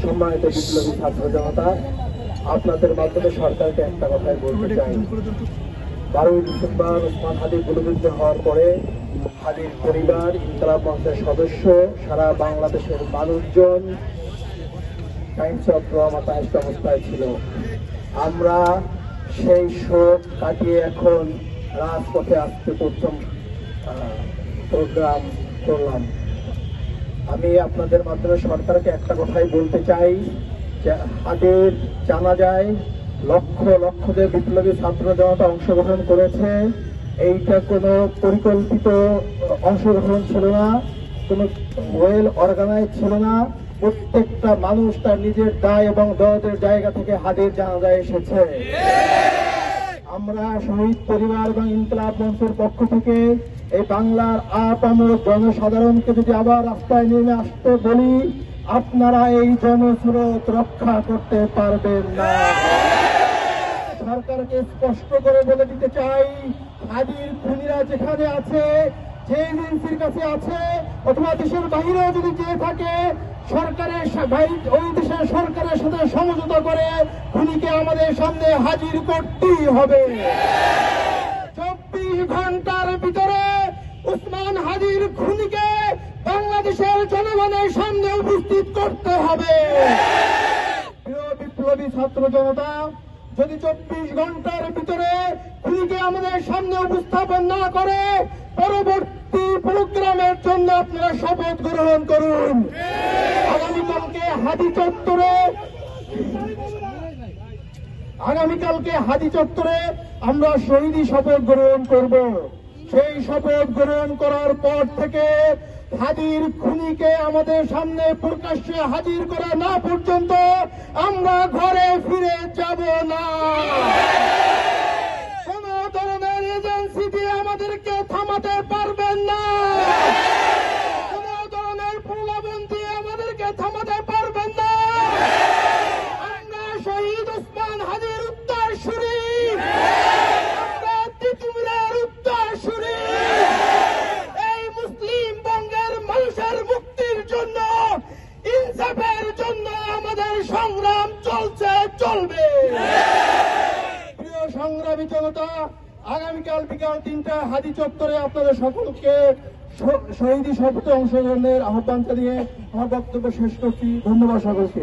সম্মানিত বিপ্লবী ছাত্র জনতা, আপনাদের মাধ্যমে সরকারকে একটা কথাই বলতে চাই। 12ই ডিসেম্বর ওসমান হাদি গুলিবিদ্ধ হওয়ার পরে হাদির পরিবার, ইনকিলাব মঞ্চের সদস্য, সারা বাংলাদেশের মানুষজন টাইমস অফ ট্রমাটাইজড অবস্থায় ছিল। আমরা সেই শোক কাটিয়ে এখন রাজপথে আসতে প্রথম প্রোগ্রাম করলাম। আমি আপনাদের মাধ্যমে সরকারকে একটা কথাই বলতে চাই যে হাদির জানাজায় লক্ষ লক্ষ যে বিপ্লবী ছাত্র জনতা অংশগ্রহণ করেছে, এইটা কোনো পরিকল্পিত অংশগ্রহণ ছিল না, কোনো ওয়েল অর্গানাইজ ছিল না। প্রত্যেকটা মানুষ তার নিজের দায় এবং দরদের জায়গা থেকে হাদির জানাজায় এসেছে। আমরা শহীদ পরিবার এবং ইনকিলাব মঞ্চের পক্ষ থেকে এই বাংলার আপামর জনসাধারণকে যদি আবার রাস্তায় নেমে আসতে বলি, আপনারা এই জনস্রোত রক্ষা করতে পারবেন না। সরকারকে স্পষ্ট করে বলে দিতে চাই, হাদির খুনিরা যেখানে আছে, যে এজেন্সির কাছে আছে অথবা দেশের বাইরেও যদি যেয়ে থাকে, সরকারের ওই দেশের সরকারের সাথে সমঝোতা করে খুনিকে আমাদের সামনে হাজির করতেই হবে। 24 ঘন্টার ভিতরে ওসমান হাদির খুনিকে বাংলাদেশের জনগণের সামনে উপস্থিত করতে হবে। প্রিয় বিপ্লবী ছাত্র জনতা, যদি 24 ঘন্টার ভিতরে খুনিকে আমাদের সামনে উপস্থাপন না করে, পরবর্তী প্রোগ্রামের জন্য আপনারা শপথ গ্রহণ করুন। আগামীকালকে হাদি চত্বরে আমরা শহীদি শপথ গ্রহণ করব। সেই শপথ গ্রহণ করার পর থেকে হাদির খুনিকে আমাদের সামনে প্রকাশ্যে হাজির করা না পর্যন্ত আমরা ঘরে ফিরে যাব না। কোন ধরনের এজেন্সি দিয়ে আমাদেরকে থামাতে পারবেন না। কোন ধরনের প্রলোভন দিয়ে আমাদেরকে থামাতে পারবেন না। আমরা শহীদ ওসমান হাদির উত্তরসূরি, আমরা তিতুমিরের উত্তরসূরি। এই মুসলিম বঙ্গের মানুষের মুক্তির জন্য, ইনসাফের জন্য আমাদের সংগ্রাম চলছে, চলবে। প্রিয় সংগ্রামী জনতা, আগামীকাল বিকাল 3টায় হাদি চত্বরে আপনাদের সকলকে শহীদি শপথে অংশগ্রহণের আহ্বান জানিয়ে আমার বক্তব্য শেষ করছি। ধন্যবাদ সকলকে।